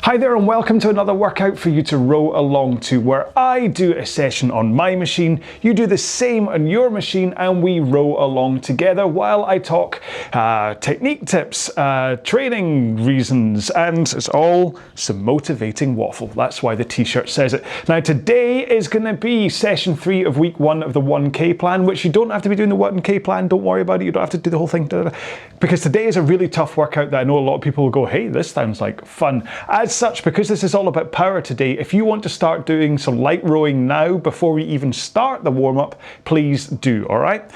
Hi there and welcome to another workout for you to row along to, where I do a session on my machine, you do the same on your machine, and we row along together while I talk technique tips, training reasons, and it's all some motivating waffle. That's why the t-shirt says it. Now today is going to be session 3 of week 1 of the 1K plan, which you don't have to be doing the 1K plan, don't worry about it, you don't have to do the whole thing, because today is a really tough workout that I know a lot of people will go, hey, this sounds like fun. As such, because this is all about power today, if you want to start doing some light rowing now before we even start the warm-up, please do, all right?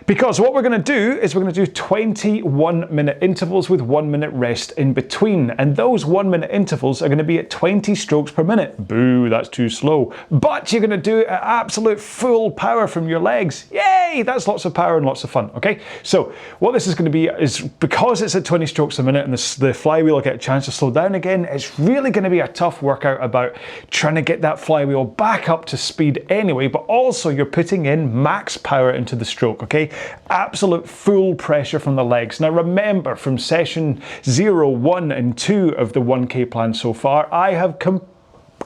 Because what we're going to do is we're going to do 21-minute intervals with 1 minute rest in between, and those 1 minute intervals are going to be at 20 strokes per minute. Boo, that's too slow. But you're going to do it at absolute full power from your legs. Yay, that's lots of power and lots of fun, okay? So what this is going to be is, because it's at 20 strokes a minute and the flywheel will get a chance to slow down again, it's really going to be a tough workout about trying to get that flywheel back up to speed anyway, but also you're putting in max power into the stroke, okay? Absolute full pressure from the legs. Now remember, from session 0, 1 and 2 of the 1K plan so far, I have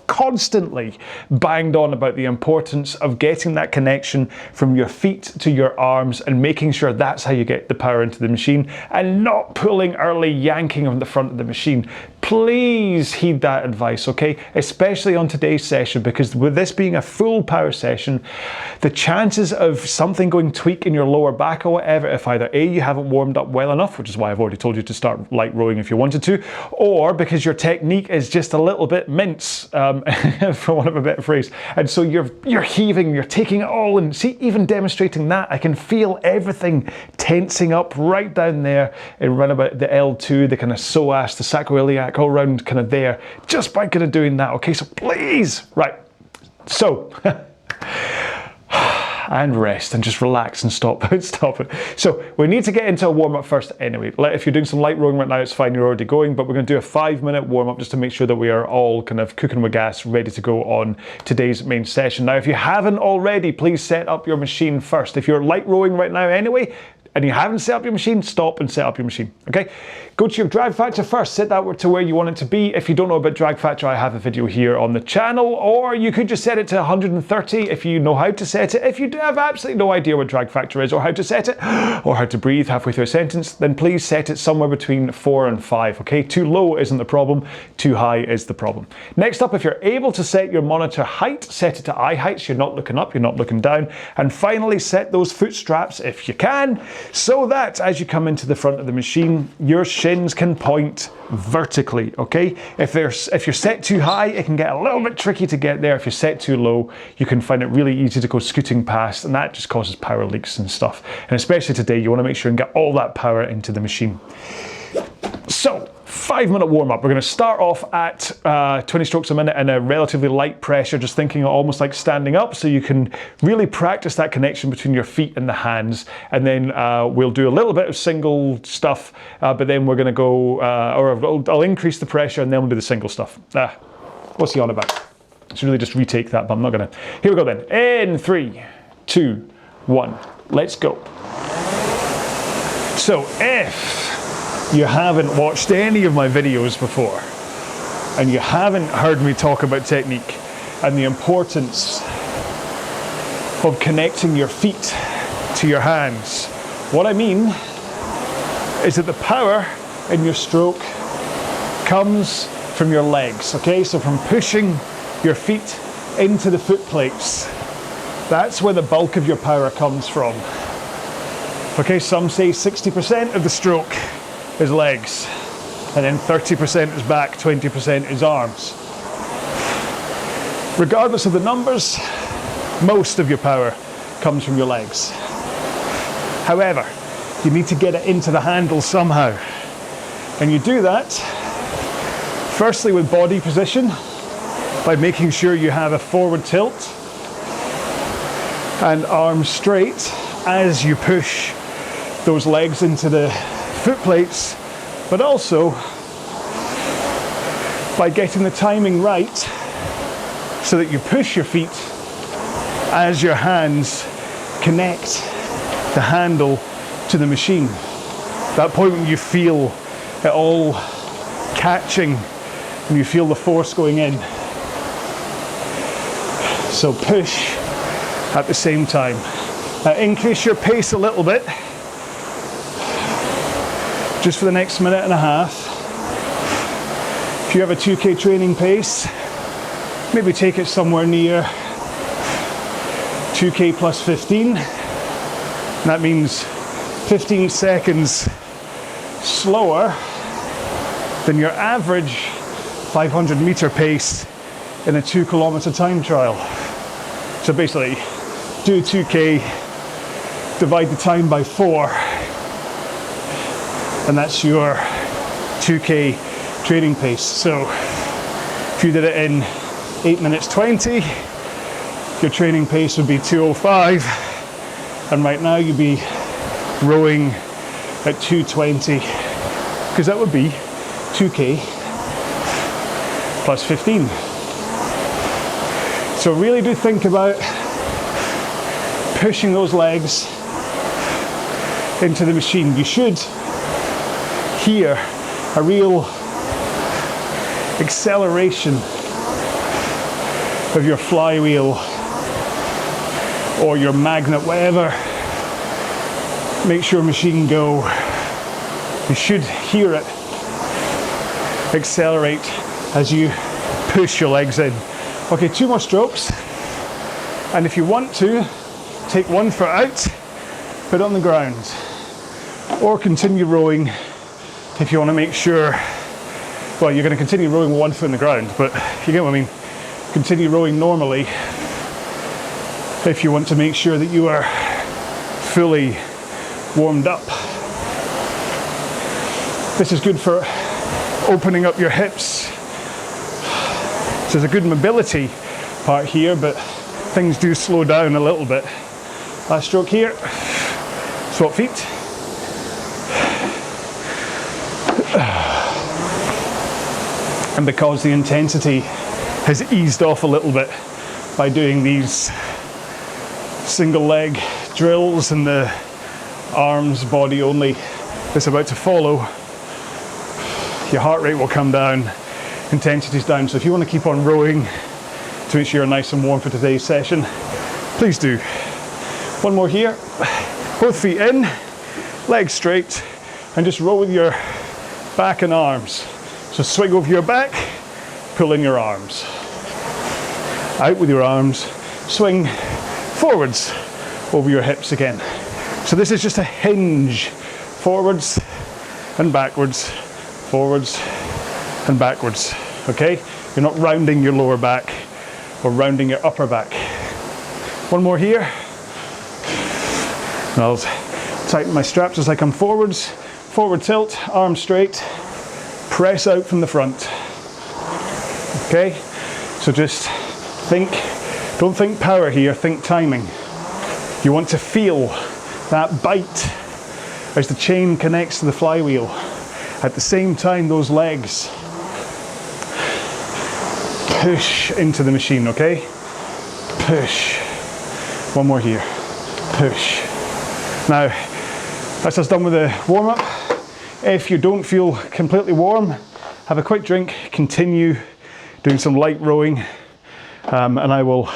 constantly banged on about the importance of getting that connection from your feet to your arms and making sure that's how you get the power into the machine, and not pulling early, yanking on the front of the machine. Please heed that advice, okay? Especially on today's session, because with this being a full power session, the chances of something going tweak in your lower back or whatever, if either A, you haven't warmed up well enough, which is why I've already told you to start light rowing if you wanted to, or because your technique is just a little bit mince, for want of a better phrase, and so you're heaving, you're taking it all in. See, even demonstrating that, I can feel everything tensing up right down there and run about the L2, the kind of psoas, the sacroiliac, all around kind of there, just by kind of doing that, okay? So please, right, so and rest and just relax and stop it. So we need to get into a warm-up first anyway. If you're doing some light rowing right now, it's fine, you're already going, but we're going to do a 5-minute warm-up just to make sure that we are all kind of cooking with gas, ready to go on today's main session. Now, if you haven't already, please set up your machine first. If you're light rowing right now anyway, and you haven't set up your machine, stop and set up your machine, okay? Go to your drag factor first, set that to where you want it to be. If you don't know about drag factor, I have a video here on the channel, or you could just set it to 130 if you know how to set it. If you do have absolutely no idea what drag factor is, or how to set it, or how to breathe halfway through a sentence, then please set it somewhere between 4 and 5, okay? Too low isn't the problem, too high is the problem. Next up, if you're able to set your monitor height, set it to eye height, so you're not looking up, you're not looking down. And finally, set those foot straps, if you can, so that as you come into the front of the machine, your shins can point vertically, okay? If you're set too high, it can get a little bit tricky to get there. If you're set too low, you can find it really easy to go scooting past, and that just causes power leaks and stuff. And especially today, you want to make sure and get all that power into the machine. So, 5-minute warm-up. We're going to start off at 20 strokes a minute and a relatively light pressure, just thinking almost like standing up, so you can really practice that connection between your feet and the hands. And then we'll do a little bit of single stuff, but then we're going to go, or I'll increase the pressure and then we'll do the single stuff. What's he on about? I should really just retake that, but I'm not going to. Here we go then. In 3, 2, 1, let's go. So if you haven't watched any of my videos before, and you haven't heard me talk about technique and the importance of connecting your feet to your hands, what I mean is that the power in your stroke comes from your legs, okay? So from pushing your feet into the foot plates, that's where the bulk of your power comes from. Okay, some say 60% of the stroke is legs, and then 30% is back, 20% is arms. Regardless of the numbers, most of your power comes from your legs. However, you need to get it into the handle somehow, and you do that firstly with body position, by making sure you have a forward tilt and arms straight as you push those legs into the foot plates, but also by getting the timing right so that you push your feet as your hands connect the handle to the machine. That point when you feel it all catching and you feel the force going in. So push at the same time. Now increase your pace a little bit, just for the next minute and a half. If you have a 2K training pace, maybe take it somewhere near 2K plus 15. That means 15 seconds slower than your average 500 meter pace in a 2 kilometer time trial. So basically, do 2K, divide the time by 4, and that's your 2K training pace. So if you did it in 8 minutes 20, your training pace would be 2:05, and right now you'd be rowing at 2:20, because that would be 2K plus 15. So really do think about pushing those legs into the machine. You should hear a real acceleration of your flywheel or your magnet, whatever makes your machine go. You should hear it accelerate as you push your legs in. Okay, 2 more strokes, and if you want to, take 1 foot out, put it on the ground, or continue rowing if you want to make sure, well, you're going to continue rowing with 1 foot on the ground, but you get what I mean, continue rowing normally if you want to make sure that you are fully warmed up. This is good for opening up your hips. So there's a good mobility part here, but things do slow down a little bit. Last stroke here, swap feet. And because the intensity has eased off a little bit by doing these single leg drills and the arms, body only that's about to follow, your heart rate will come down, intensity's down. So if you want to keep on rowing to make sure you're nice and warm for today's session, please do. 1 more here, both feet in, legs straight, and just row with your back and arms. So swing over your back, pull in your arms. Out with your arms, swing forwards over your hips again. So this is just a hinge, forwards and backwards, forwards and backwards, okay? You're not rounding your lower back or rounding your upper back. 1 more here. And I'll tighten my straps as I come forwards, forward tilt, arms straight, press out from the front. Okay, so just think, don't think power here, think timing. You want to feel that bite as the chain connects to the flywheel. At the same time, those legs push into the machine, okay? Push. 1 more here. Push. Now, that's us done with the warm-up. If you don't feel completely warm, have a quick drink, continue doing some light rowing, and I will,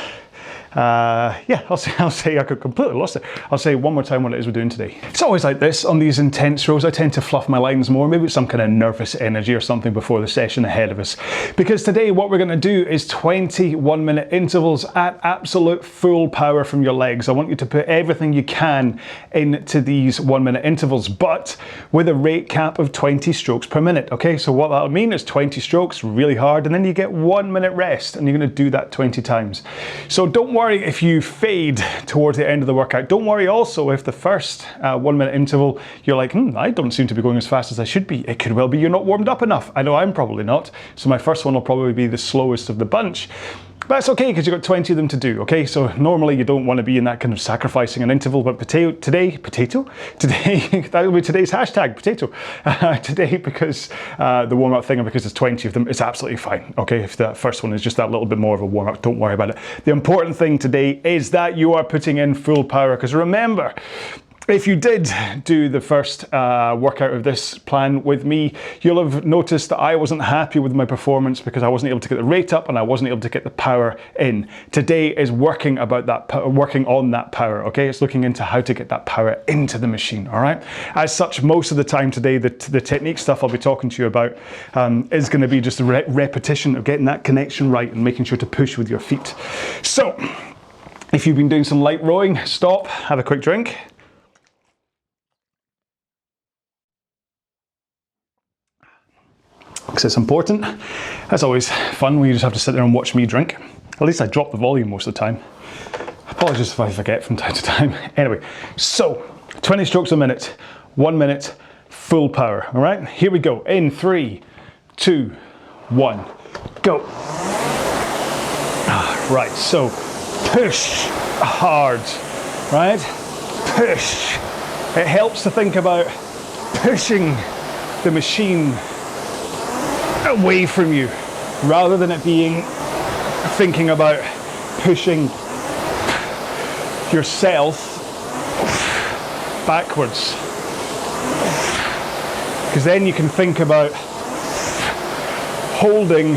yeah, I'll say I could completely lost it. I'll say 1 more time what it is we're doing today. It's always like this on these intense rows. I tend to fluff my lines more. Maybe it's some kind of nervous energy or something before the session ahead of us. Because today what we're going to do is 20 1-minute intervals at absolute full power from your legs. I want you to put everything you can into these 1-minute intervals, but with a rate cap of 20 strokes per minute. Okay, so what that'll mean is 20 strokes really hard, and then you get 1 minute rest, and you're going to do that 20 times. So don't worry if you fade towards the end of the workout. Don't worry also if the first 1-minute interval you're like, I don't seem to be going as fast as I should be. It could well be you're not warmed up enough. I know I'm probably not. So my first one will probably be the slowest of the bunch. But that's okay, because you've got 20 of them to do, okay? So normally you don't want to be in that kind of sacrificing an interval, but today, that will be today's hashtag, potato. Today, because the warm-up thing, and because there's 20 of them, it's absolutely fine, okay? If that first one is just that little bit more of a warm-up, don't worry about it. The important thing today is that you are putting in full power, because remember, If you did do the first workout of this plan with me, you'll have noticed that I wasn't happy with my performance because I wasn't able to get the rate up and I wasn't able to get the power in. Today is working on that power, okay? It's looking into how to get that power into the machine, all right? As such, most of the time today, the technique stuff I'll be talking to you about is going to be just a repetition of getting that connection right and making sure to push with your feet. So, if you've been doing some light rowing, stop, have a quick drink. Because it's important. That's always fun when you just have to sit there and watch me drink. At least I drop the volume most of the time. Apologies if I forget from time to time. Anyway, so 20 strokes a minute, 1 minute, full power. All right, here we go. In 3, 2, 1, go. Right, so push hard, right? Push. It helps to think about pushing the machine away from you, rather than it being thinking about pushing yourself backwards. Because then you can think about holding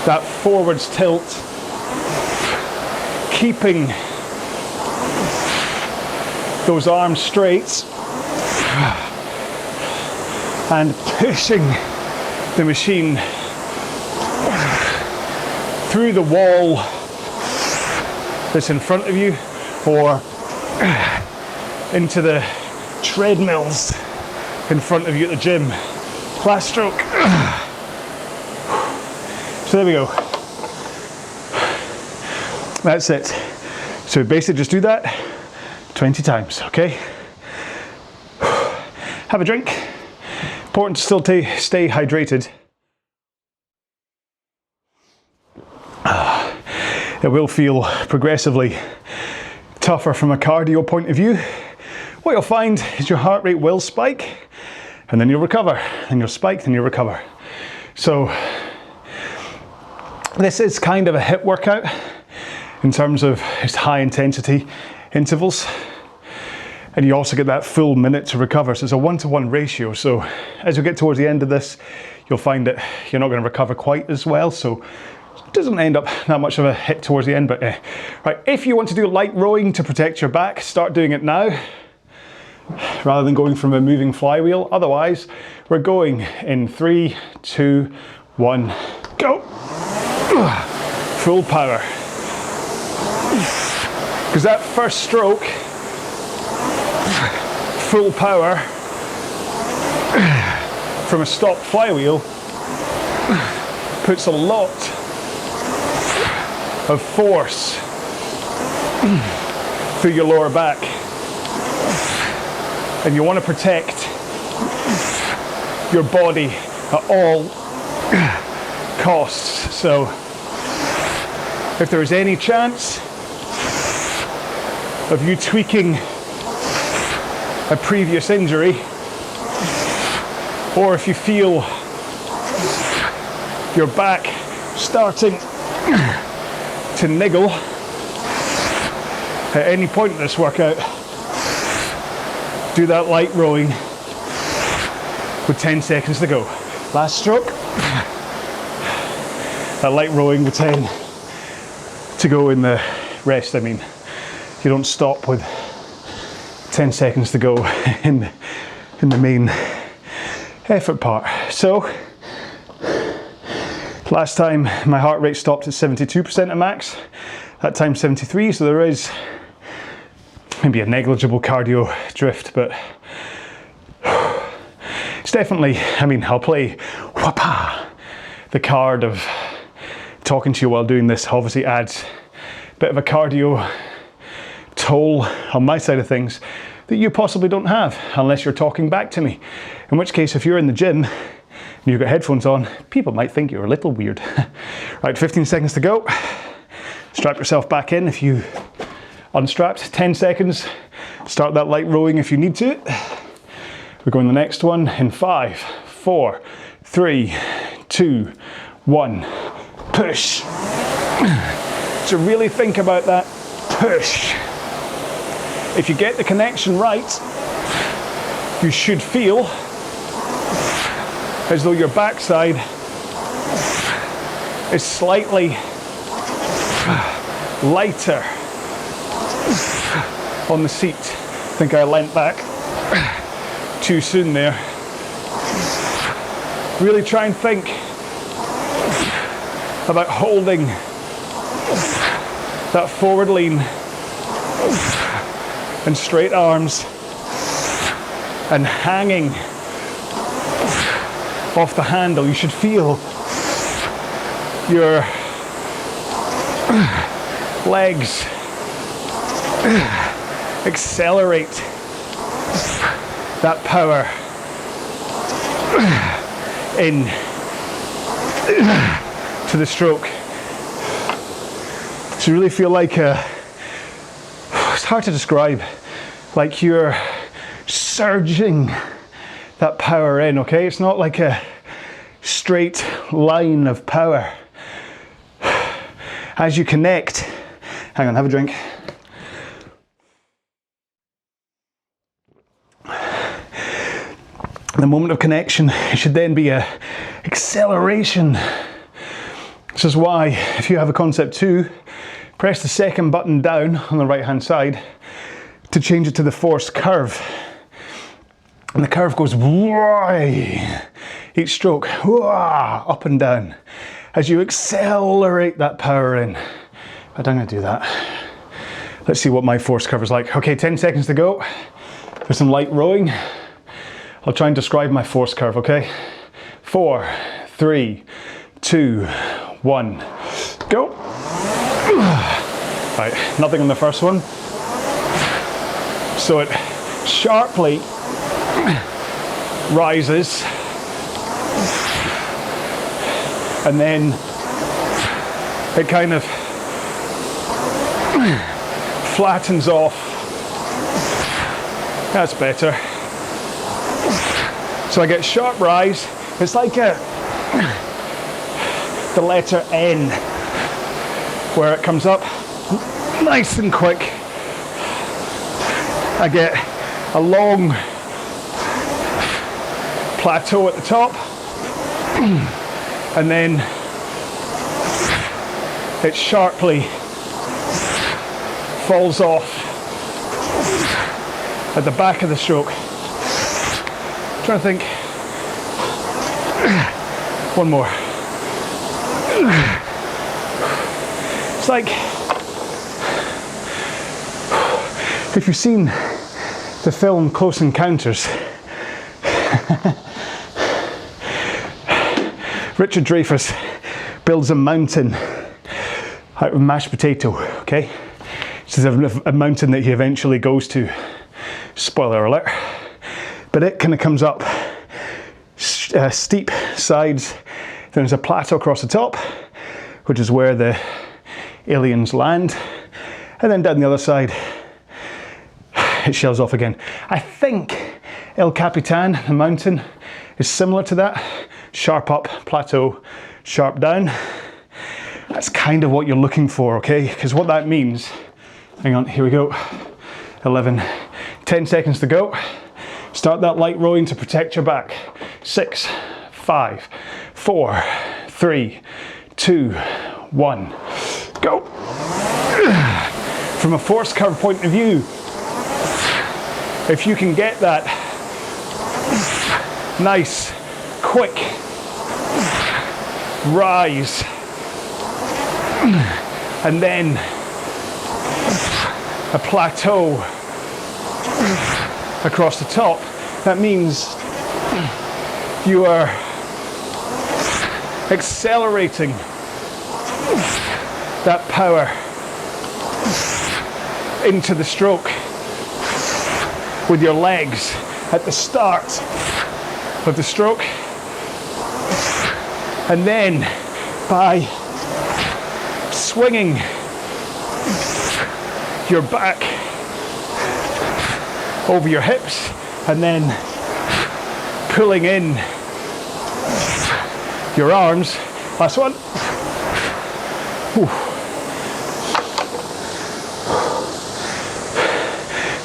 that forwards tilt, keeping those arms straight, and pushing the machine through the wall that's in front of you or into the treadmills in front of you at the gym. Last stroke. So there we go. That's it. So basically just do that 20 times, okay? Have a drink. Important to still stay hydrated. It will feel progressively tougher from a cardio point of view. What you'll find is your heart rate will spike and then you'll recover, and you'll spike, then you'll recover. So this is kind of a HIIT workout in terms of its high intensity intervals. And you also get that full minute to recover. So it's a 1-to-1 ratio. So as we get towards the end of this, you'll find that you're not going to recover quite as well. So it doesn't end up that much of a hit towards the end. But right, if you want to do light rowing to protect your back, start doing it now, rather than going from a moving flywheel. Otherwise, we're going in 3, 2, 1, go. Full power. Because that first stroke, full power from a stopped flywheel, puts a lot of force through your lower back, and you want to protect your body at all costs. So if there is any chance of you tweaking a previous injury, or if you feel your back starting to niggle at any point in this workout, do that light rowing with 10 seconds to go. Last stroke. That light rowing with 10 to go in the rest. I mean, you don't stop with 10 seconds to go in the main effort part. So last time my heart rate stopped at 72% at max, that time 73, so there is maybe a negligible cardio drift, but it's definitely, I mean, I'll play the card of talking to you while doing this obviously adds a bit of a cardio toll on my side of things that you possibly don't have unless you're talking back to me. In which case, if you're in the gym and you've got headphones on, people might think you're a little weird. Right, 15 seconds to go. Strap yourself back in if you unstrapped. 10 seconds. Start that light rowing if you need to. We're going the next one in 5, 4, 3, 2, 1. Push. So really think about that push. If you get the connection right, you should feel as though your backside is slightly lighter on the seat. I think I leant back too soon there. Really try and think about holding that forward lean and straight arms and hanging off the handle. You should feel your legs accelerate that power in to the stroke. So you really feel like it's hard to describe, like you're surging that power in, okay? It's not like a straight line of power. As you connect, hang on, have a drink. The moment of connection, it should then be a acceleration. This is why, if you have a concept 2, press the second button down on the right hand side to change it to the forced curve. And the curve goes each stroke, up and down, as you accelerate that power in. But I'm going to do that. Let's see what my forced curve is like. Okay, 10 seconds to go for some light rowing. I'll try and describe my force curve, okay? 4, 3, 2, 1, go. Right, nothing on the first one. So it sharply rises and then it kind of flattens off. That's better. So I get sharp rise. It's like the letter N, where it comes up nice and quick. I get a long plateau at the top, and then it sharply falls off at the back of the stroke. I'm trying to think. One more. It's like, if you've seen the film Close Encounters, Richard Dreyfuss builds a mountain out of mashed potato, okay? This is a mountain that he eventually goes to. Spoiler alert. But it kind of comes up steep sides. There's a plateau across the top, which is where the aliens land. And then down the other side, it shells off again. I think El Capitan, the mountain, is similar to that. Sharp up, plateau, sharp down. That's kind of what you're looking for, okay? Because what that means, hang on, here we go. 11, 10 seconds to go. Start that light rowing to protect your back. 6, 5, 4, 3, 2, 1, go. From a force curve point of view, if you can get that nice, quick rise, and then a plateau across the top, that means you are accelerating that power into the stroke with your legs at the start of the stroke, and then by swinging your back over your hips and then pulling in your arms. Last one.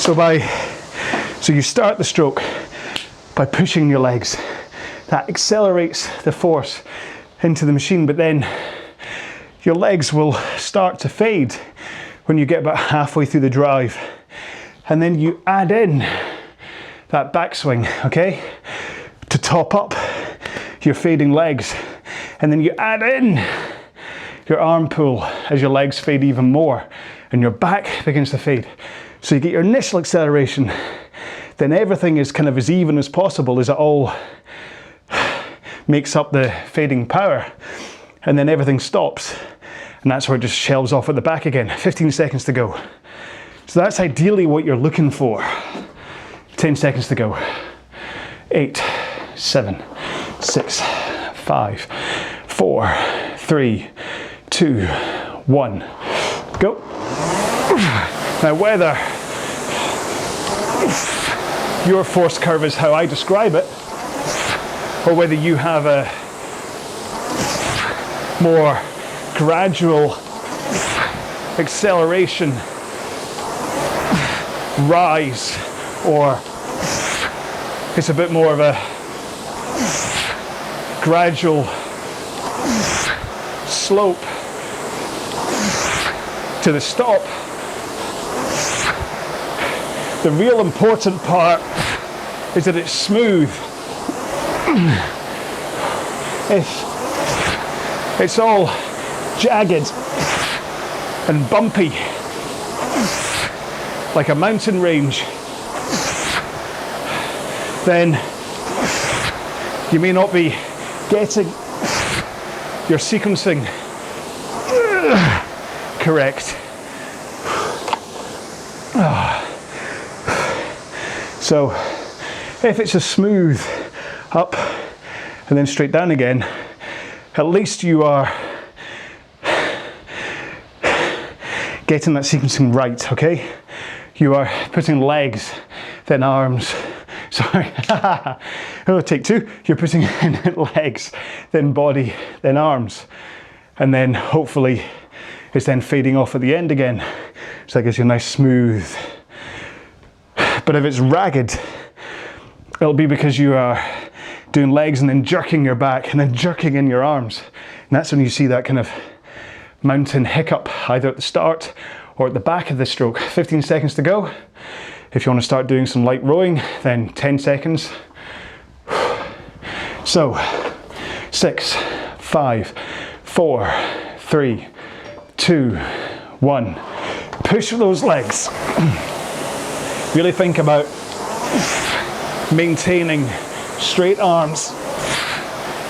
So you start the stroke by pushing your legs. That accelerates the force into the machine, but then your legs will start to fade when you get about halfway through the drive. And then you add in that backswing, okay? To top up your fading legs. And then you add in your arm pull as your legs fade even more and your back begins to fade. So you get your initial acceleration, then everything is kind of as even as possible as it all makes up the fading power, and then everything stops, and that's where it just shelves off at the back again. 15 seconds to go. So that's ideally what you're looking for. 10 seconds to go. 8, 7, 6, 5, 4, 3, 2, 1. Go. Now whether your force curve is how I describe it, or whether you have a more gradual acceleration, rise, or it's a bit more of a gradual slope to the stop. The real important part is that it's smooth. If it's all jagged and bumpy, like a mountain range, then you may not be getting your sequencing correct. So if it's a smooth up and then straight down again, at least you are getting that sequencing right, okay? You are putting legs, then arms. Sorry, oh, take two. You're putting in legs, then body, then arms. And then hopefully it's then fading off at the end again. So that gives you a nice smooth. But if it's ragged, it'll be because you are doing legs and then jerking your back and then jerking in your arms. And that's when you see that kind of mountain hiccup, either at the start or at the back of the stroke. 15 seconds to go. If you want to start doing some light rowing, then 10 seconds. So, 6, 5, 4, 3, 2, 1. Push those legs. Really think about maintaining straight arms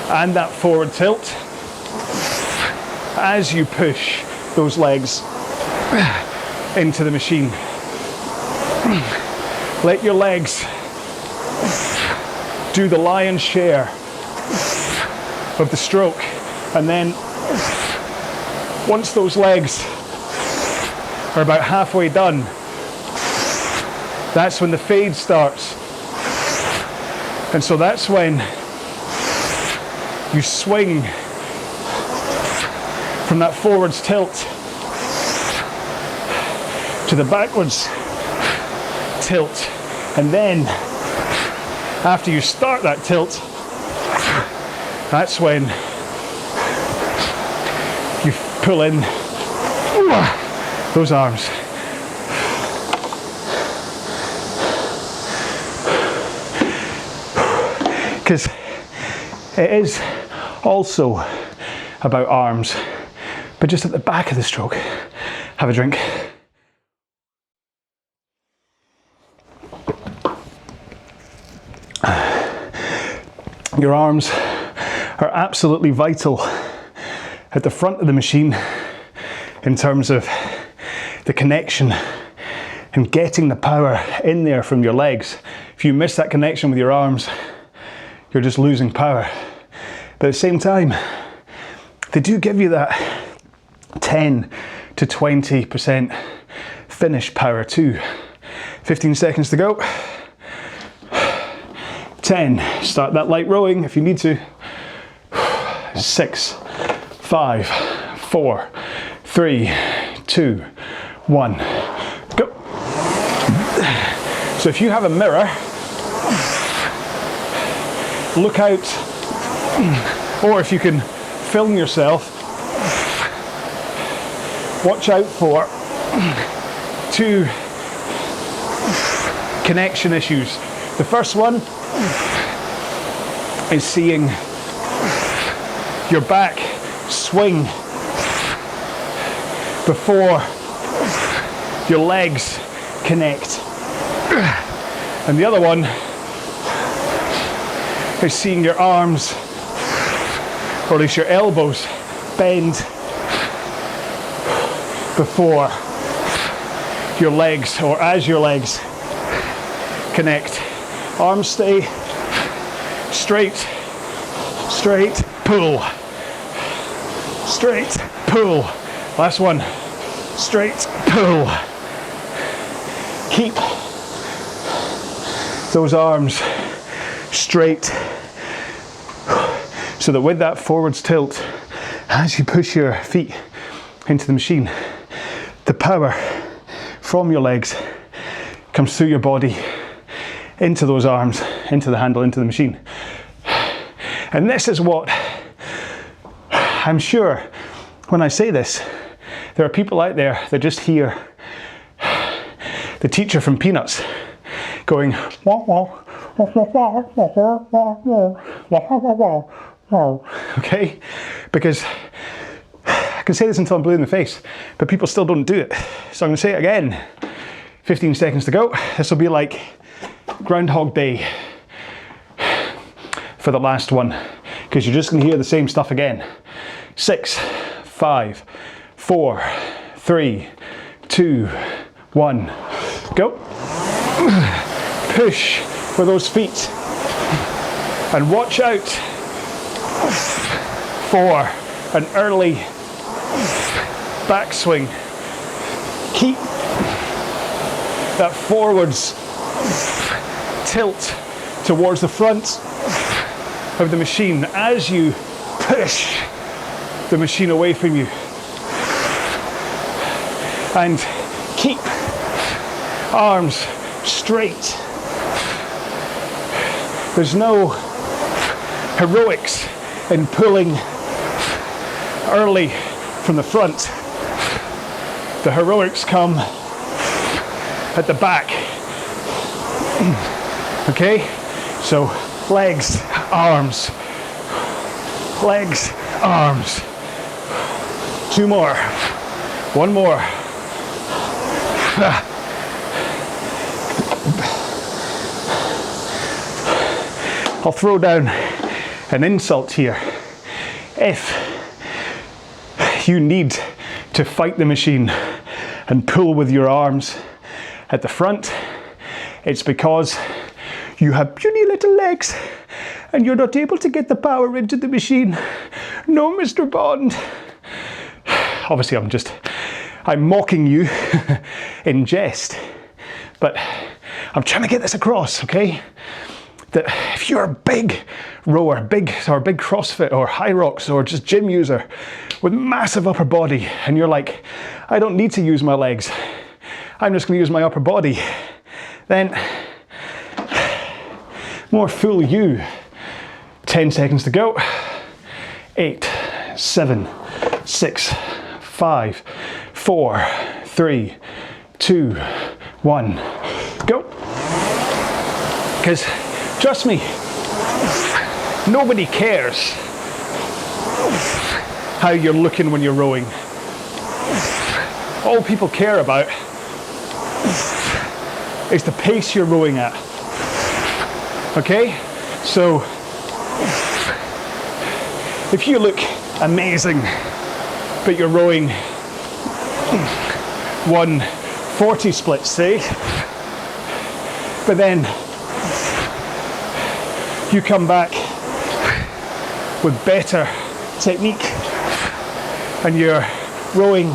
and that forward tilt as you push those legs into the machine. Let your legs do the lion's share of the stroke, and then once those legs are about halfway done, that's when the fade starts. And so that's when you swing from that forwards tilt to the backwards tilt. And then after you start that tilt, that's when you pull in those arms. Because it is also about arms, but just at the back of the stroke. Have a drink. Your arms are absolutely vital at the front of the machine in terms of the connection and getting the power in there from your legs. If you miss that connection with your arms, you're just losing power. But at the same time, they do give you that 10 to 20% finish power too. 15 seconds to go. 10, start that light rowing if you need to. 6, 5, 4, 3, 2, 1, go. So if you have a mirror, look out, or if you can film yourself, watch out for 2 connection issues. The first one is seeing your back swing before your legs connect. And the other one is seeing your arms, or at least your elbows, bend before your legs, or as your legs connect. Arms stay straight, straight, pull. Straight, pull. Last one. Straight, pull. Keep those arms straight, so that with that forwards tilt, as you push your feet into the machine, the power from your legs comes through your body into those arms, into the handle, into the machine. And this is what I'm sure when I say this, there are people out there that just hear the teacher from Peanuts going, okay? Because I can say this until I'm blue in the face, but people still don't do it. So I'm going to say it again. 15 seconds to go. This will be like Groundhog Day for the last one, because you're just going to hear the same stuff again. 6, 5, 4, 3, 2, 1, go. Push with those feet and watch out for an early backswing. Keep that forwards tilt towards the front of the machine as you push the machine away from you. And keep arms straight. There's no heroics in pulling early from the front. The heroics come at the back. Okay? So legs, arms, legs, arms. 2 more. 1 more. I'll throw down an insult here. If you need to fight the machine and pull with your arms at the front, it's because you have puny little legs and you're not able to get the power into the machine. No, Mr. Bond. Obviously, I'm mocking you in jest, but I'm trying to get this across, okay? That if you're a big rower, big CrossFit or high rocks or just gym user with massive upper body, and you're like, I don't need to use my legs, I'm just going to use my upper body, then more fool you. 10 seconds to go. 8, 7, 6, 5, 4, 3, 2, 1, go. Because trust me, nobody cares how you're looking when you're rowing. All people care about is the pace you're rowing at. Okay? So if you look amazing, but you're rowing 140 splits, say, but then you come back with better technique and you're rowing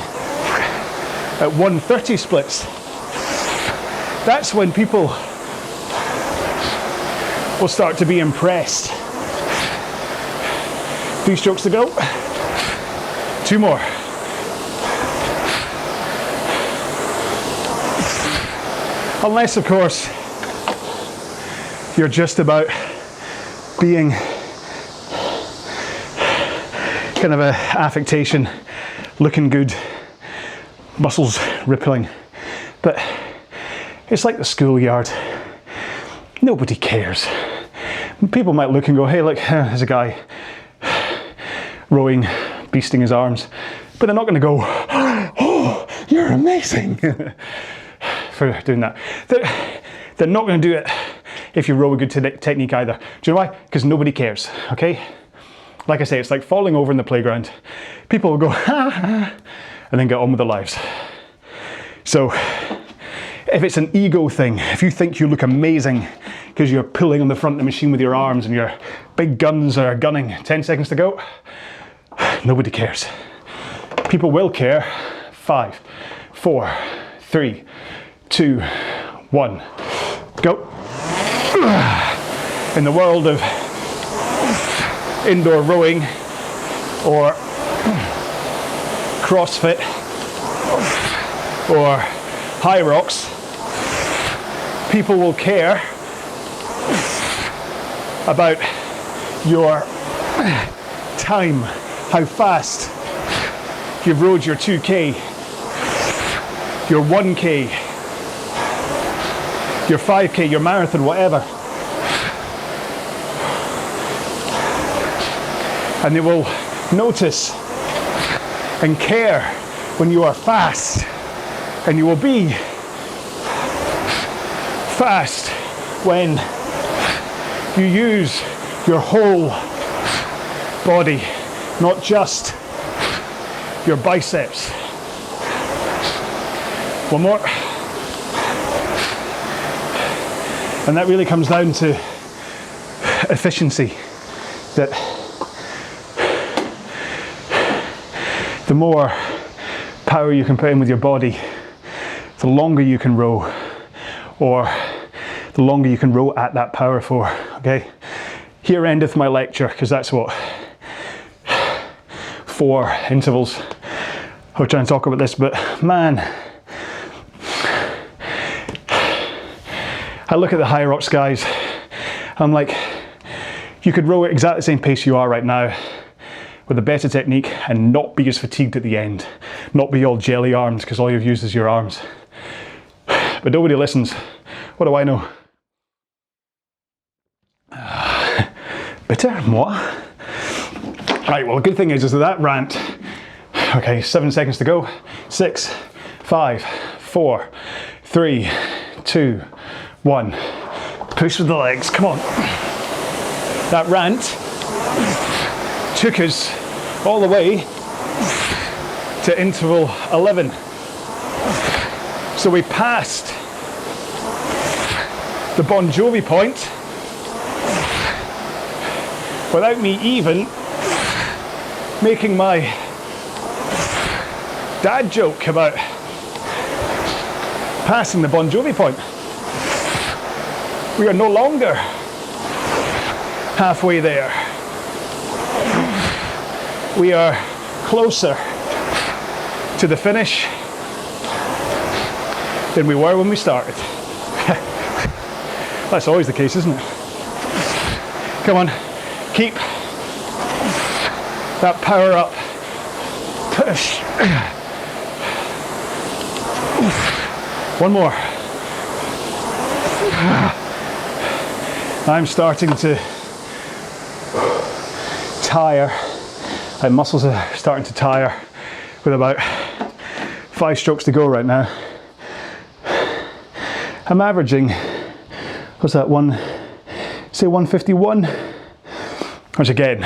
at 130 splits, that's when people will start to be impressed. 3 strokes to go. 2 more. Unless, of course, you're just about being kind of a affectation, looking good, muscles rippling. But it's like the schoolyard. Nobody cares. People might look and go, hey, look, there's a guy rowing, beasting his arms. But they're not going to go, oh, you're amazing for doing that. They're not going to do it if you row a good technique either. Do you know why? Because nobody cares, okay? Like I say, it's like falling over in the playground. People will go, ha, and then get on with their lives. So if it's an ego thing, if you think you look amazing because you're pulling on the front of the machine with your arms and your big guns are gunning, 10 seconds to go, nobody cares. People will care. 5, 4, 3, 2, 1, go. In the world of indoor rowing or CrossFit or high rocks, people will care about your time, how fast you've rowed your 2K, your 1K, your 5K, your marathon, whatever. And they will notice and care when you are fast, and you will be fast when you use your whole body, not just your biceps. One more. And that really comes down to efficiency, that the more power you can put in with your body, the longer you can row, or the longer you can row at that power for, okay? Here endeth my lecture, because that's what 4 intervals. I'll try and talk about this, but man, I look at the high rocks guys, I'm like, you could row at exactly the same pace you are right now with a better technique and not be as fatigued at the end, not be all jelly armed because all you've used is your arms. But nobody listens. What do I know? Bitter? What? Right, well, the good thing is that rant, okay, 7 seconds to go. 6, 5, 4, 3, 2, 1. Push with the legs, come on. That rant took us all the way to interval 11. So we passed the Bon Jovi point without me even making my dad joke about passing the Bon Jovi point. We are no longer halfway there. We are closer to the finish than we were when we started. That's always the case, isn't it? Come on, keep that power up. Push. One more. I'm starting to tire. My muscles are starting to tire with about 5 strokes to go right now. I'm averaging, what's that, say 151, which again,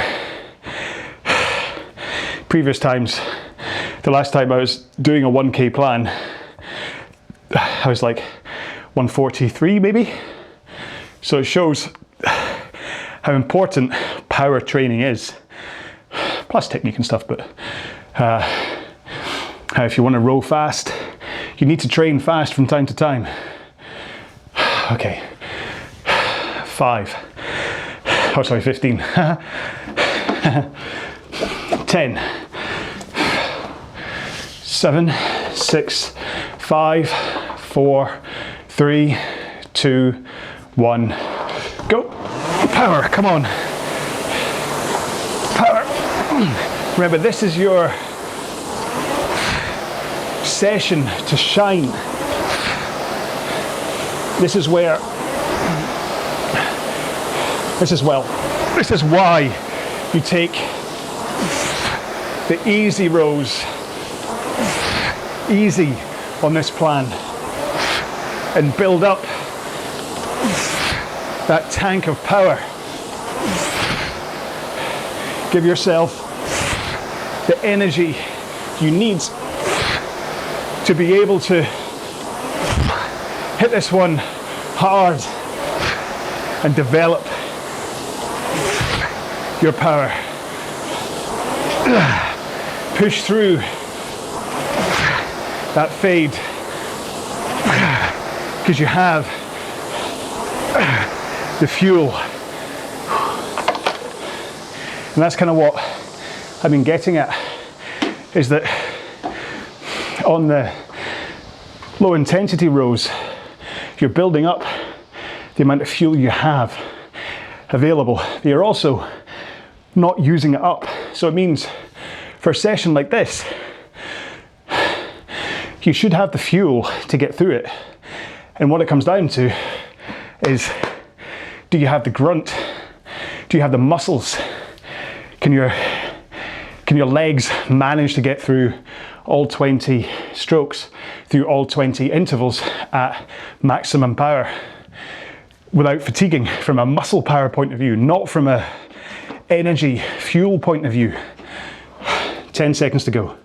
previous times, the last time I was doing a 1K plan, I was like 143 maybe. So it shows how important power training is, plus technique and stuff, but how if you want to row fast, you need to train fast from time to time. Okay, 5, oh sorry, 15, 10, 7, 6, 5, 4, 3, 2, 1, Go. Power, come on. Power. Remember, this is your session to shine. This is where, this is why you take the easy rows, easy on this plan, and build up that tank of power. Give yourself the energy you need to be able to hit this one hard and develop your power. Push through that fade because you have the fuel. And that's kind of what I've been getting at, is that on the low intensity rows, you're building up the amount of fuel you have available. You're also not using it up. So it means for a session like this, you should have the fuel to get through it. And what it comes down to is, do you have the grunt? Do you have the muscles? Can your legs manage to get through all 20 strokes, through all 20 intervals at maximum power without fatiguing, from a muscle power point of view, not from a energy fuel point of view? 10 seconds to go.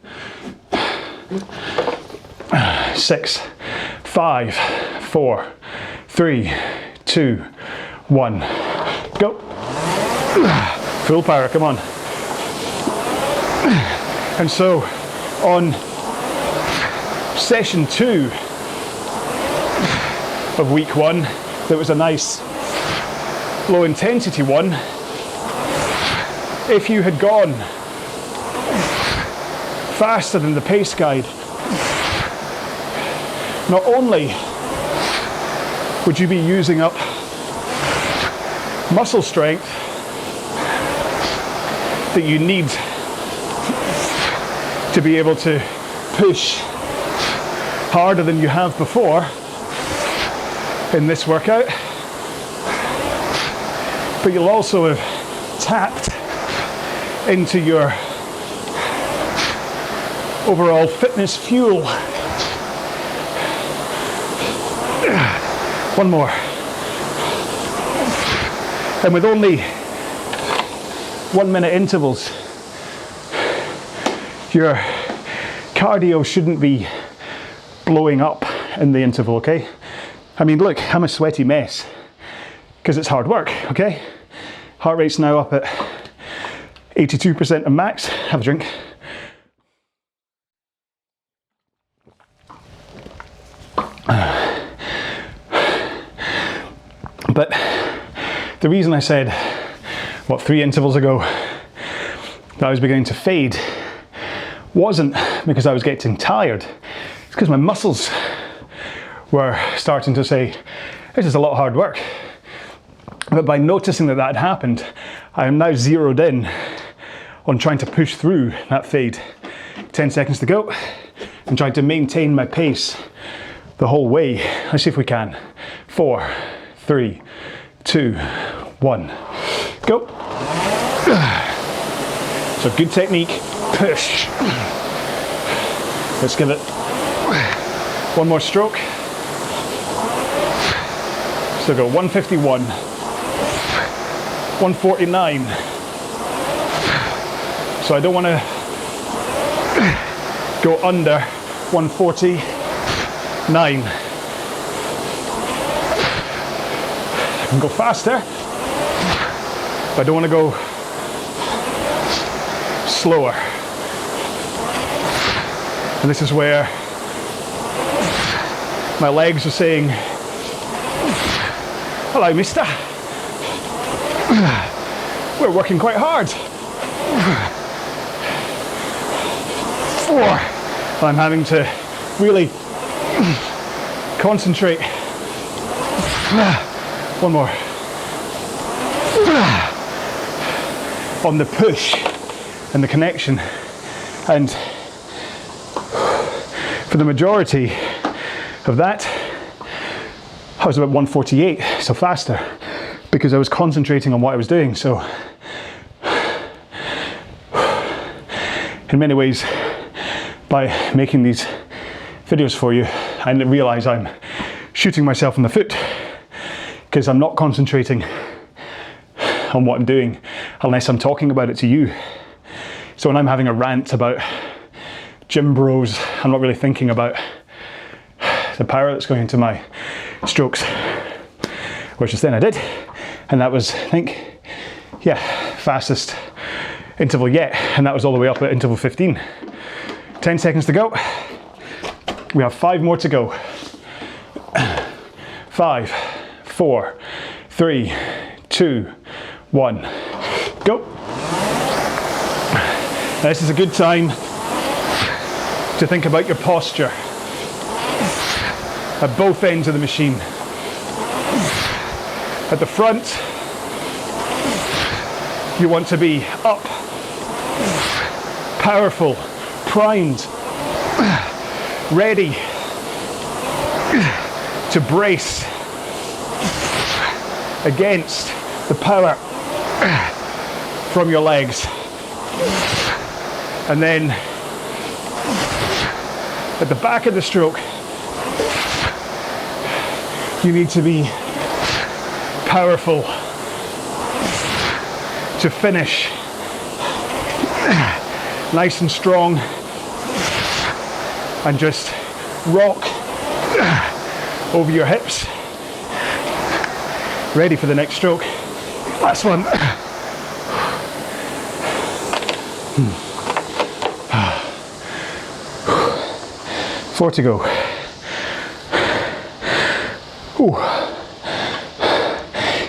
6, 5, 4, 3, 2, 1, go. Full power, come on. And so on session 2 of week 1, that was a nice low intensity one. If you had gone faster than the pace guide, not only would you be using up muscle strength that you need to be able to push harder than you have before in this workout, but you'll also have tapped into your overall fitness fuel. One more. And with only 1 minute intervals, your cardio shouldn't be blowing up in the interval, okay? I mean, look, I'm a sweaty mess because it's hard work, okay? Heart rate's now up at 82% of max. Have a drink. But the reason I said, 3 intervals ago, that I was beginning to fade wasn't because I was getting tired. It's because my muscles were starting to say, this is a lot of hard work. But by noticing that that had happened, I am now zeroed in on trying to push through that fade. 10 seconds to go, and trying to maintain my pace the whole way. Let's see if we can. 4, 3, 2, 1, go. So good technique, push. Let's give it one more stroke. So go 151, 149. So I don't want to go under 149. I can go faster, but I don't want to go slower. And this is where my legs are saying, hello, mister. We're working quite hard. 4. And I'm having to really concentrate. 1 more. on the push and the connection. And for the majority of that, I was about 148, so faster, because I was concentrating on what I was doing. So in many ways, by making these videos for you, I realize I'm shooting myself in the foot, because I'm not concentrating on what I'm doing unless I'm talking about it to you. So when I'm having a rant about gym bros, I'm not really thinking about the power that's going into my strokes, which just then I did, and that was, I think, yeah, fastest interval yet, and that was all the way up at interval 15. 10 seconds to go. We have 5 more to go. 5, 4, 3, 2, 1, go. Now, this is a good time to think about your posture at both ends of the machine. At the front, you want to be up, powerful, primed, ready to brace against the power from your legs. And then at the back of the stroke, you need to be powerful to finish nice and strong, and just rock over your hips, ready for the next stroke. Last one. 4 to go. Ooh.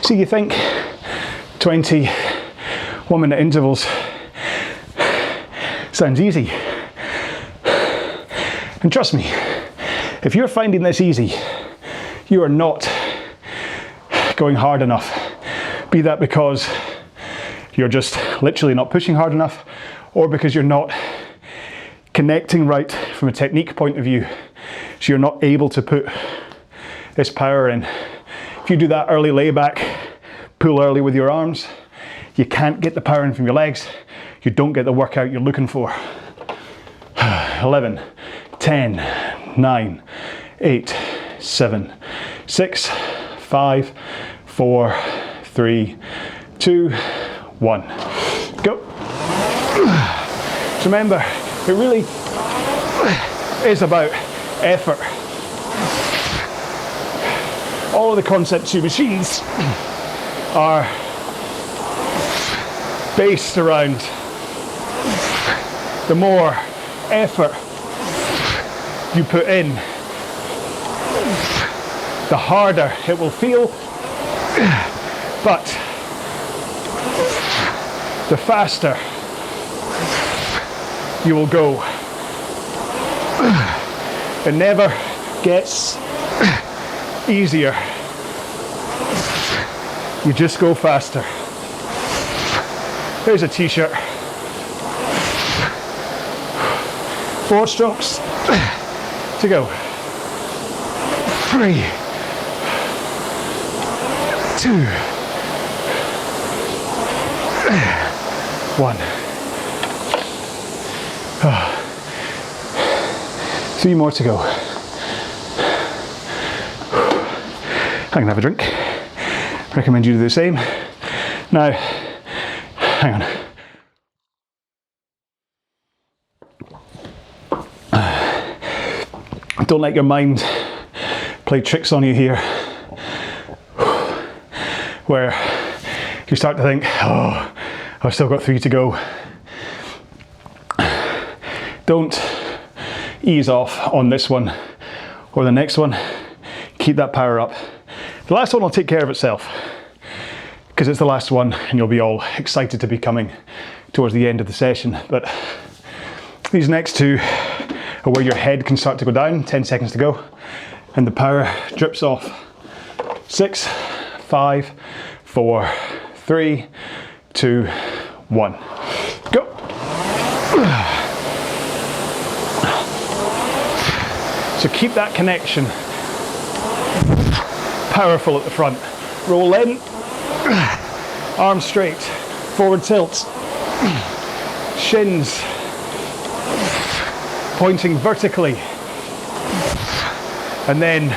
So you think 20 1-minute intervals sounds easy. And trust me, if you're finding this easy, you are not going hard enough. Be that because you're just literally not pushing hard enough, or because you're not connecting right from a technique point of view, so you're not able to put this power in. If you do that early layback, pull early with your arms, you can't get the power in from your legs, you don't get the workout you're looking for. 11, 10, 9, 8, 7, 6, 5, 4, 3, 2, 1. Go. So remember, it really is about effort. All of the Concept 2 machines are based around the more effort you put in, the harder it will feel, but the faster you will go. It never gets easier. You just go faster. Here's a t-shirt. 4 strokes to go. 3, 2, 1. 3 more to go. I can have a drink. Recommend you do the same. Now, hang on. Don't let your mind play tricks on you here, where you start to think, oh, I've still got 3 to go. Don't ease off on this one or the next one. Keep that power up. The last one will take care of itself, because it's the last one and you'll be all excited to be coming towards the end of the session. But these next 2 are where your head can start to go down. 10 seconds to go, and the power drips off. 6, 5, 4, 3, 2, 1. Go. So keep that connection powerful at the front. Roll in, arms straight, forward tilt, shins pointing vertically, and then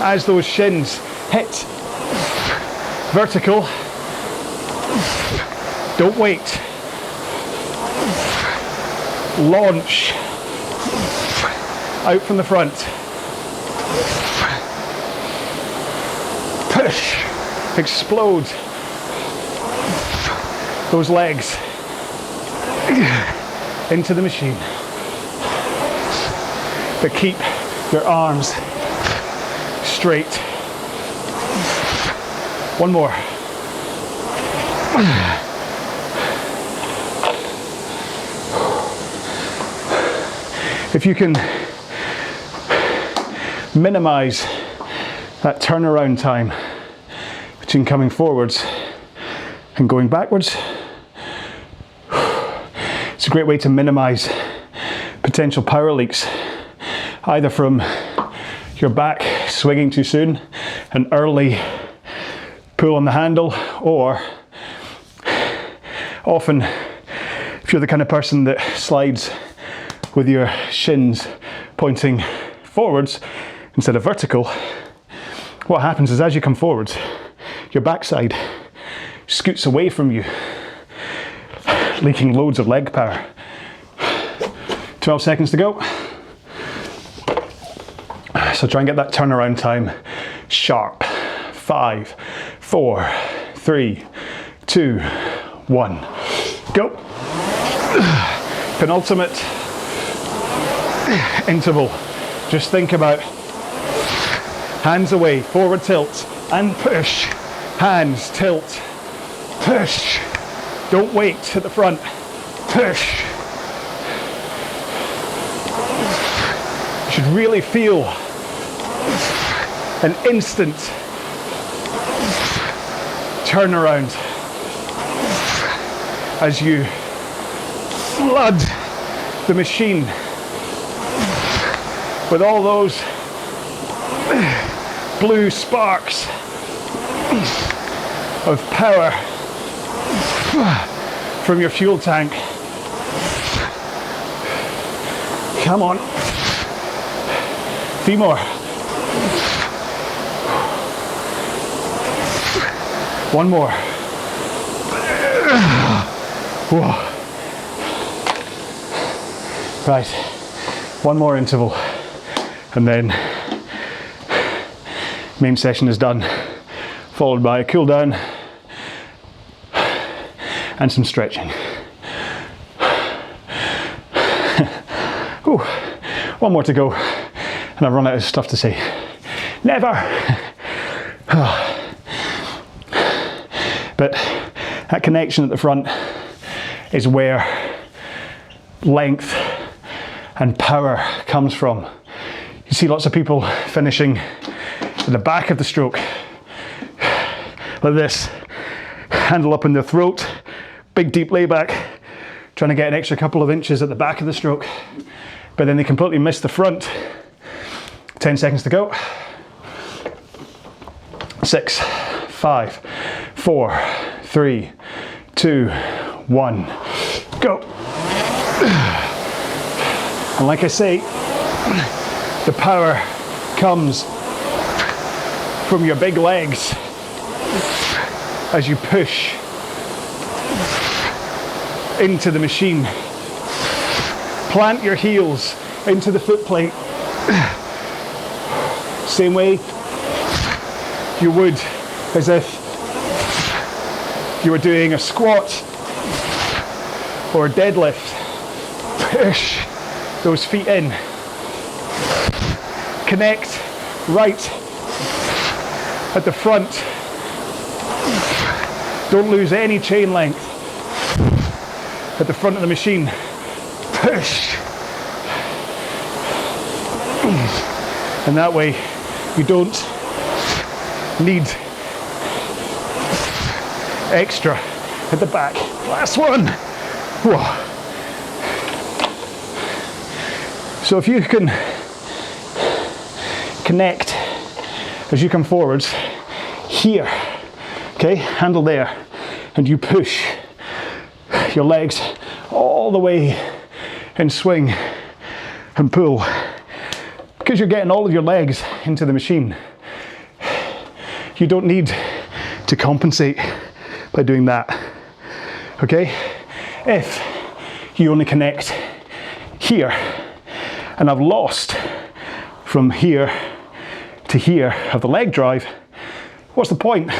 as those shins hit vertical, don't wait, launch out from the front, push, explode those legs into the machine, but keep your arms straight. One more. If you can minimize that turnaround time between coming forwards and going backwards, it's a great way to minimize potential power leaks, either from your back swinging too soon, an early pull on the handle, or often if you're the kind of person that slides with your shins pointing forwards instead of vertical, what happens is as you come forwards, your backside scoots away from you, leaking loads of leg power. 12 seconds to go. So try and get that turnaround time sharp. 5, 4, 3, 2, 1. Go. Penultimate interval. Just think about hands away, forward tilt, and push. Hands, tilt, push. Don't wait at the front. Push. You should really feel an instant turnaround as you flood the machine with all those blue sparks of power from your fuel tank. Come on. 3 more. 1 more. Whoa. Right, 1 more interval, and then main session is done, followed by a cool down and some stretching. Ooh, 1 more to go, and I've run out of stuff to say. Never! But that connection at the front is where length and power comes from. You see lots of people finishing at the back of the stroke, like this, handle up in their throat, big deep layback, trying to get an extra couple of inches at the back of the stroke, but then they completely miss the front. 10 seconds to go. 6, 5, 4, 3, 2, 1, go. And like I say, the power comes from your big legs as you push into the machine. Plant your heels into the foot plate, same way you would as if you were doing a squat or a deadlift. Push those feet in. Connect right at the front. Don't lose any chain length at the front of the machine. Push. And that way you don't need extra at the back. Last one. Whoa. So if you can connect as you come forwards here, okay, handle there, and you push your legs all the way and swing and pull, because you're getting all of your legs into the machine. You don't need to compensate by doing that, okay? If you only connect here, and I've lost from here to here of the leg drive, what's the point?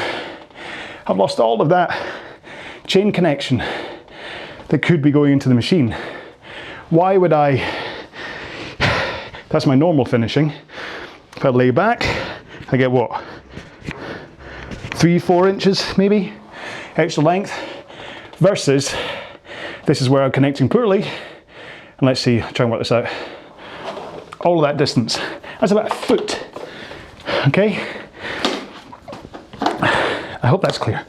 I've lost all of that chain connection that could be going into the machine. Why would I? That's my normal finishing. If I lay back, I get what? 3-4 inches maybe extra length, versus this is where I'm connecting poorly, and let's see, try and work this out. All of that distance, that's about a foot, okay? I hope that's clear.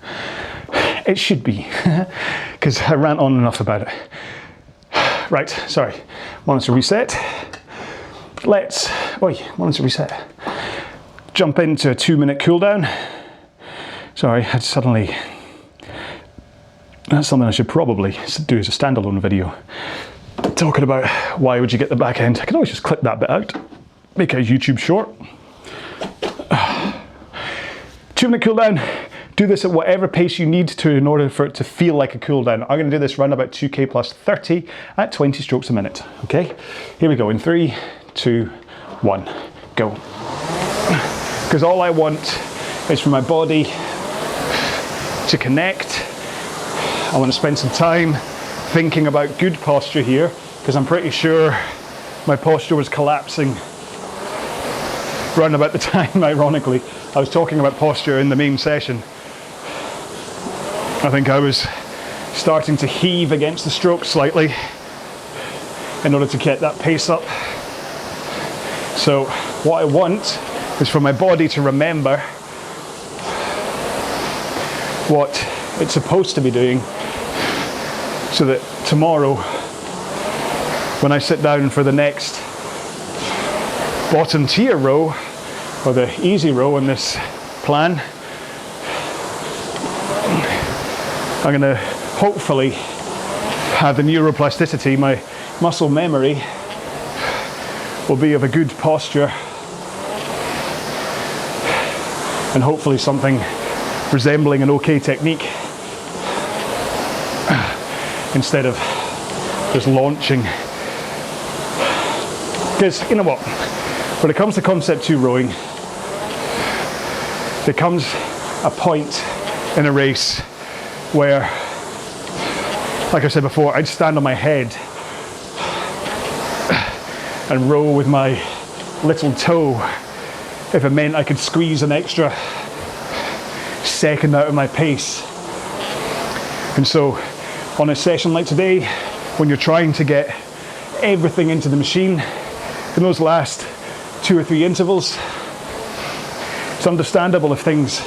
It should be, because I rant on enough about it. Right, sorry, wanted to reset. Jump into a 2-minute cooldown. Sorry, that's something I should probably do as a standalone video. Talking about why would you get the back end. I can always just clip that bit out, make a YouTube short. 2-minute cooldown. Do this at whatever pace you need to in order for it to feel like a cooldown. I'm going to do this run about 2k plus 30 at 20 strokes a minute. Okay, here we go in 3, 2, 1, go. Because all I want is for my body to connect. I want to spend some time thinking about good posture here, because I'm pretty sure my posture was collapsing around about the time, ironically, I was talking about posture in the main session. I think I was starting to heave against the stroke slightly in order to get that pace up. So what I want is for my body to remember what it's supposed to be doing, so that tomorrow when I sit down for the next bottom tier row, or the easy row in this plan, I'm going to hopefully have the neuroplasticity, my muscle memory will be of a good posture, and hopefully something resembling an okay technique, instead of just launching. Because you know what, when it comes to concept 2 rowing, there comes a point in a race where, like I said before, I'd stand on my head and row with my little toe if it meant I could squeeze an extra second out of my pace. And so on a session like today, when you're trying to get everything into the machine in those last 2 or 3 intervals, it's understandable if things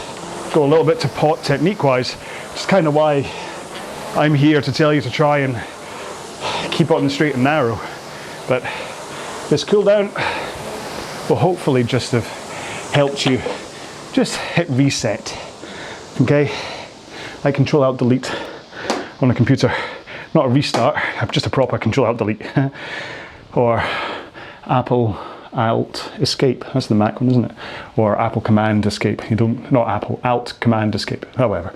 go a little bit to pot technique wise, which is kind of why I'm here to tell you to try and keep it on the straight and narrow. But this cool down will hopefully just have helped you just hit reset. Okay, like Control Alt Delete on a computer, not a restart, just a proper Control Alt Delete, or Apple Alt Escape. That's the Mac one, isn't it? Or Apple Command Escape. You don't, not Apple Alt Command Escape. However,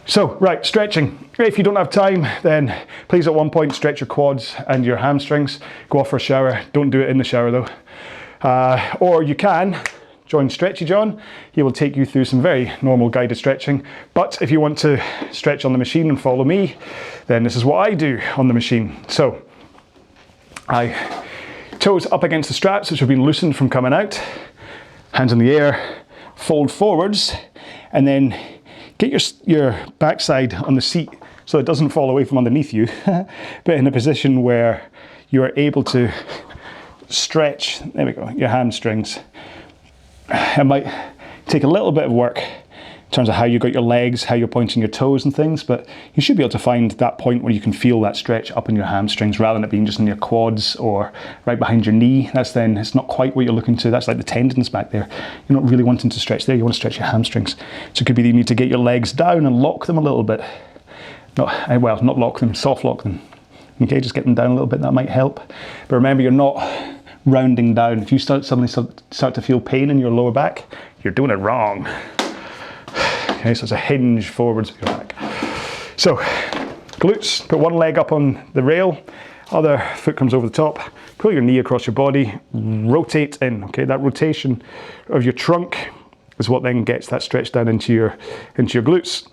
so right, stretching. If you don't have time, then please at one point stretch your quads and your hamstrings. Go off for a shower. Don't do it in the shower though. Or you can join Stretchy John. He will take you through some very normal guided stretching. But if you want to stretch on the machine and follow me, then this is what I do on the machine. So I toes up against the straps, which have been loosened from coming out, hands in the air, fold forwards, and then get your backside on the seat so it doesn't fall away from underneath you, but in a position where you are able to stretch, there we go, your hamstrings. It might take a little bit of work in terms of how you got your legs, how you're pointing your toes and things, but you should be able to find that point where you can feel that stretch up in your hamstrings rather than it being just in your quads or right behind your knee. That's then, it's not quite what you're looking to. That's like the tendons back there. You're not really wanting to stretch there, you want to stretch your hamstrings. So it could be that you need to get your legs down and lock them a little bit. Well, not lock them, soft lock them. Okay, just get them down a little bit, that might help. But remember, you're not rounding down. If you suddenly start to feel pain in your lower back, you're doing it wrong. Okay, so it's a hinge forwards of your back. So, glutes, put one leg up on the rail, other foot comes over the top, pull your knee across your body, rotate in, okay? That rotation of your trunk is what then gets that stretch down into your glutes.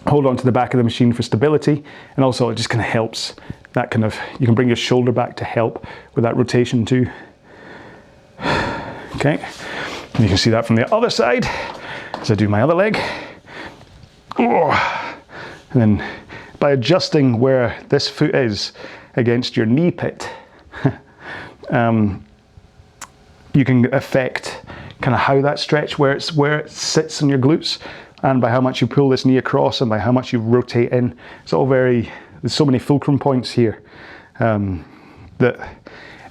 Hold on to the back of the machine for stability, and also it just kind of helps that kind of, you can bring your shoulder back to help with that rotation too. Okay, and you can see that from the other side as I do my other leg. Oh. And then by adjusting where this foot is against your knee pit, you can affect kind of how that stretch, where it sits on your glutes, and by how much you pull this knee across and by how much you rotate in. It's all very, there's so many fulcrum points here that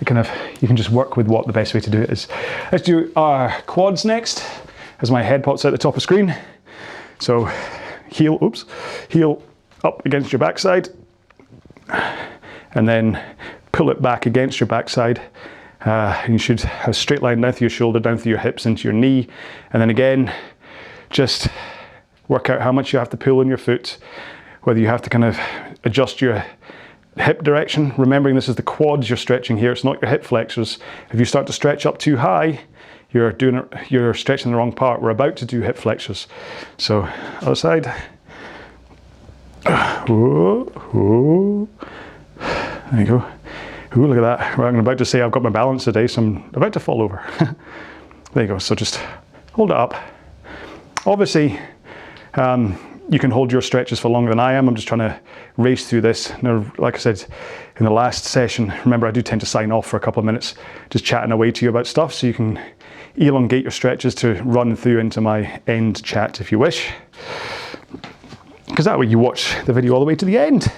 it kind of, you can just work with what the best way to do it is. Let's do our quads next, as my head pops out the top of screen. So heel up against your backside, and then pull it back against your backside. And you should have a straight line down through your shoulder, down through your hips, into your knee. And then again, just work out how much you have to pull in your foot, whether you have to kind of adjust your hip direction. Remembering this is the quads you're stretching here, it's not your hip flexors. If you start to stretch up too high, you're stretching the wrong part. We're about to do hip flexors. So, other side. There you go. Ooh, look at that. Well, I'm about to say I've got my balance today, so I'm about to fall over. There you go. So just hold it up. Obviously, you can hold your stretches for longer than I am. I'm just trying to race through this. Now, like I said in the last session, remember I do tend to sign off for a couple of minutes, just chatting away to you about stuff, so you can elongate your stretches to run through into my end chat if you wish. Because that way you watch the video all the way to the end.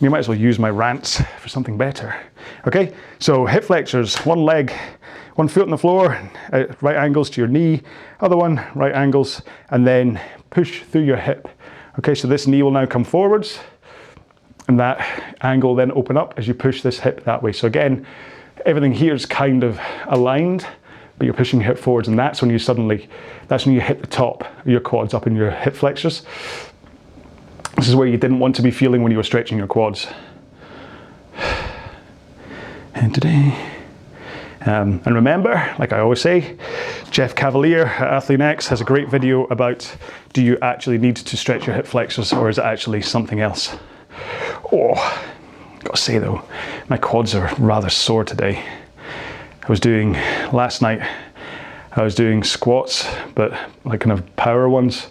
You might as well use my rants for something better. Okay, so hip flexors, one leg, one foot on the floor, right angles to your knee, other one, right angles, and then push through your hip. Okay, so this knee will now come forwards, and that angle will then open up as you push this hip that way. So again, everything here is kind of aligned, but you're pushing your hip forwards, and that's when you hit the top of your quads up in your hip flexors. This is where you didn't want to be feeling when you were stretching your quads. And today, and remember, like I always say, Jeff Cavalier at AthleanX has a great video about, do you actually need to stretch your hip flexors, or is it actually something else? Oh, gotta say though, my quads are rather sore today. Last night, I was doing squats, but like kind of power ones.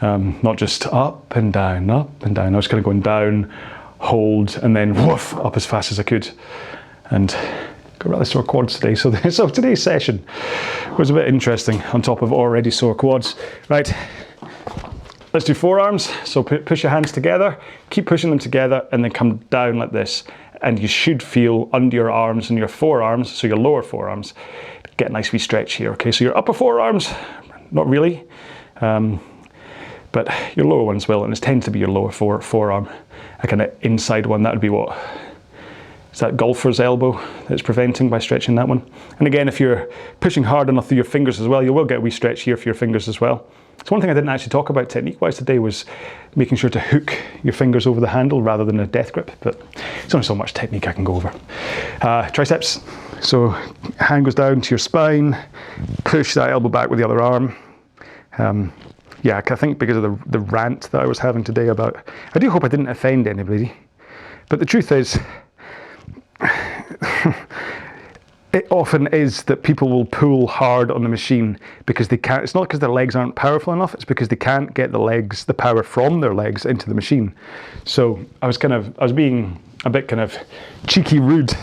Not just up and down, up and down. I was kind of going down, hold, and then woof, up as fast as I could. And got rather sore quads today. So today's session was a bit interesting on top of already sore quads. Right, let's do forearms. So push your hands together, keep pushing them together, and then come down like this. And you should feel under your arms and your forearms, so your lower forearms, get a nice wee stretch here. Okay, so your upper forearms, not really. But your lower ones will, and it tends to be your lower forearm. A kind of inside one, that would be what? Is that golfer's elbow that's preventing by stretching that one? And again, if you're pushing hard enough through your fingers as well, you will get a wee stretch here for your fingers as well. So one thing I didn't actually talk about technique-wise today was making sure to hook your fingers over the handle rather than a death grip, but there's only so much technique I can go over. Triceps, so hand goes down to your spine, push that elbow back with the other arm. Yeah, I think because of the rant that I was having today about, I do hope I didn't offend anybody, but the truth is, it often is that people will pull hard on the machine because they can't. It's not because their legs aren't powerful enough, it's because they can't get the power from their legs into the machine. So I was being a bit kind of cheeky rude,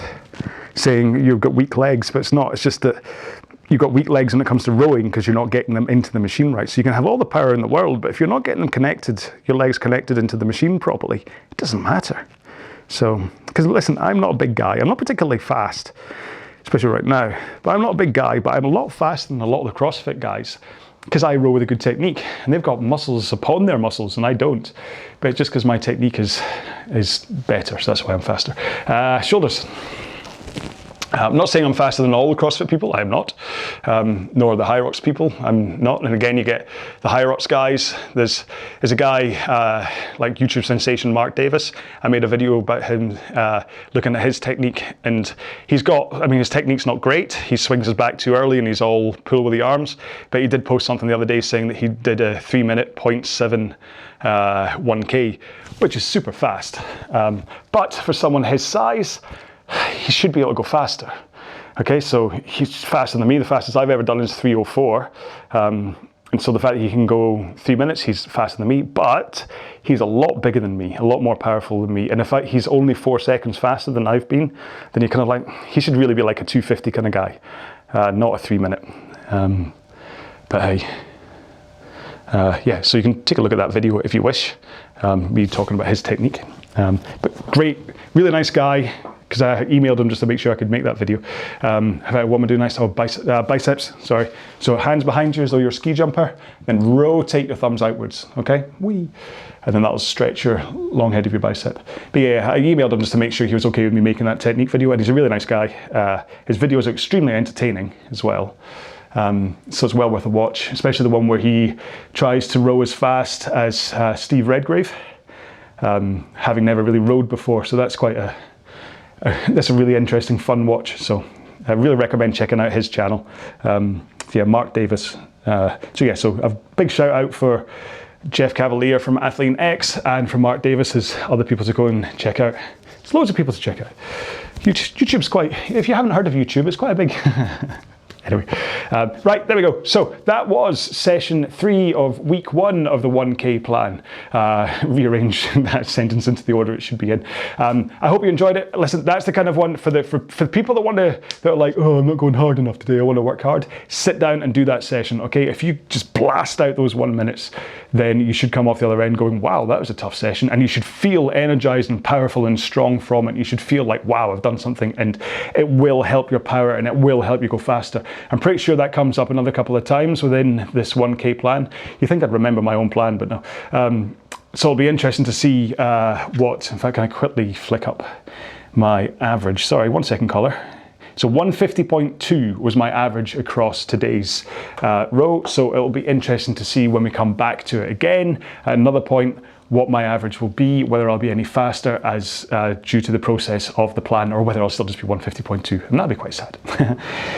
saying you've got weak legs, but it's not. It's just that you've got weak legs when it comes to rowing because you're not getting them into the machine right. So you can have all the power in the world, but if you're not getting them connected, your legs connected into the machine properly, it doesn't matter. So, because listen, I'm not a big guy. I'm not particularly fast, especially right now, but I'm not a big guy, but I'm a lot faster than a lot of the CrossFit guys because I row with a good technique, and they've got muscles upon their muscles and I don't. But it's just because my technique is better, so that's why I'm faster. Shoulders. I'm not saying I'm faster than all the CrossFit people, I'm not, nor the Hyrox people, I'm not. And again, you get the Hyrox guys. There's a guy like YouTube sensation Mark Davis. I made a video about him looking at his technique, and he's got, I mean, his technique's not great. He swings his back too early and he's all pull with the arms, but he did post something the other day saying that he did a 3 minute 0.7 1K, which is super fast. But for someone his size, he should be able to go faster. Okay, so he's faster than me. The fastest I've ever done is 3:04. And so the fact that he can go 3 minutes, he's faster than me, but he's a lot bigger than me, a lot more powerful than me. And if he's only 4 seconds faster than I've been, then you're kind of like, he should really be like a 250 kind of guy, not a 3 minute. But hey, yeah, so you can take a look at that video if you wish, me talking about his technique. But great, really nice guy, because I emailed him just to make sure I could make that video. What am I doing next? Oh, biceps, sorry. So hands behind you as though you're a ski jumper, then rotate your thumbs outwards, okay? Whee. And then that'll stretch your long head of your bicep. But yeah, I emailed him just to make sure he was okay with me making that technique video, and he's a really nice guy. His videos are extremely entertaining as well. So it's well worth a watch, especially the one where he tries to row as fast as Steve Redgrave, having never really rowed before. So that's quite that's a really interesting, fun watch. So I really recommend checking out his channel. Yeah, Mark Davis. So a big shout out for Jeff Cavalier from Athlean X and for Mark Davis as other people to go and check out. There's loads of people to check out. YouTube's quite, if you haven't heard of YouTube, it's quite a big... Anyway, right, there we go. So that was session 3 of week 1 of the 1K plan. Rearrange that sentence into the order it should be in. I hope you enjoyed it. Listen, that's the kind of one for people that are like, oh, I'm not going hard enough today, I want to work hard. Sit down and do that session, okay? If you just blast out those 1 minutes, then you should come off the other end going, wow, that was a tough session. And you should feel energized and powerful and strong from it. You should feel like, wow, I've done something, and it will help your power and it will help you go faster. I'm pretty sure that comes up another couple of times within this 1K plan. You think I'd remember my own plan, but no. So it'll be interesting to see what, in fact, can I quickly flick up my average? Sorry, 1 second, caller. So 150.2 was my average across today's row. So it'll be interesting to see when we come back to it again at another point, what my average will be, whether I'll be any faster as due to the process of the plan, or whether I'll still just be 150.2, and that'd be quite sad.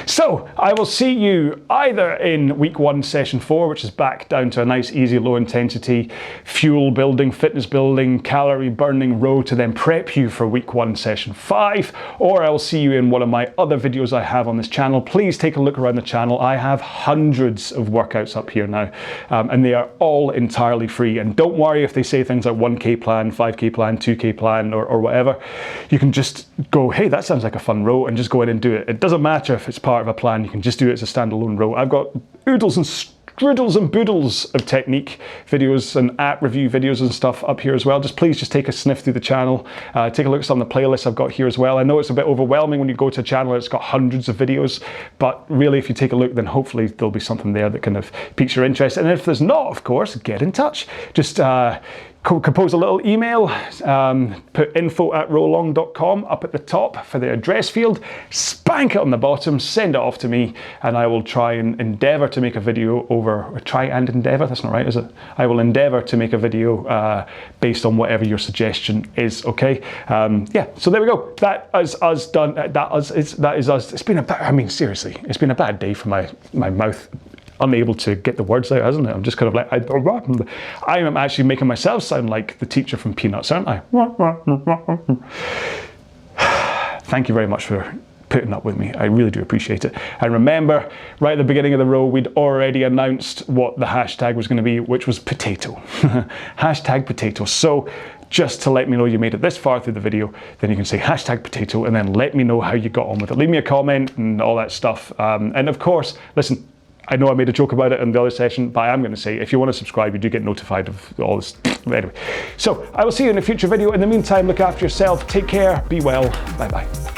So I will see you either in week 1 session 4, which is back down to a nice easy low intensity fuel building, fitness building, calorie burning row to then prep you for week 1 session 5, or I'll see you in one of my other videos I have on this channel. Please take a look around the channel. I have hundreds of workouts up here now, and they are all entirely free. And don't worry if they say things like 1K plan, 5K plan, 2K plan, or whatever. You can just go, hey, that sounds like a fun row, and just go in and do it. It doesn't matter if it's part of a plan. You can just do it as a standalone row. I've got oodles and strudels and boodles of technique videos and app review videos and stuff up here as well. Please just take a sniff through the channel. Take a look at some of the playlists I've got here as well. I know it's a bit overwhelming when you go to a channel that's got hundreds of videos, but really if you take a look, then hopefully there'll be something there that kind of piques your interest. And if there's not, of course, get in touch. Just compose a little email, put info@rowalong.com up at the top for the address field, spank it on the bottom, send it off to me, and I will try and endeavour to make a video that's not right, is it? I will endeavour to make a video based on whatever your suggestion is, okay? Yeah, so there we go. That is us done. That is us. It's been seriously, it's been a bad day for my mouth. Unable to get the words out, hasn't it? I'm just kind of like, I am actually making myself sound like the teacher from Peanuts, aren't I? Thank you very much for putting up with me. I really do appreciate it. And remember, right at the beginning of the row, we'd already announced what the hashtag was going to be, which was potato. Hashtag potato. So just to let me know you made it this far through the video, then you can say hashtag potato and then let me know how you got on with it. Leave me a comment and all that stuff. And of course, listen, I know I made a joke about it in the other session, but I am going to say, if you want to subscribe, you do get notified of all this. Anyway, so I will see you in a future video. In the meantime, look after yourself, take care, be well, bye-bye.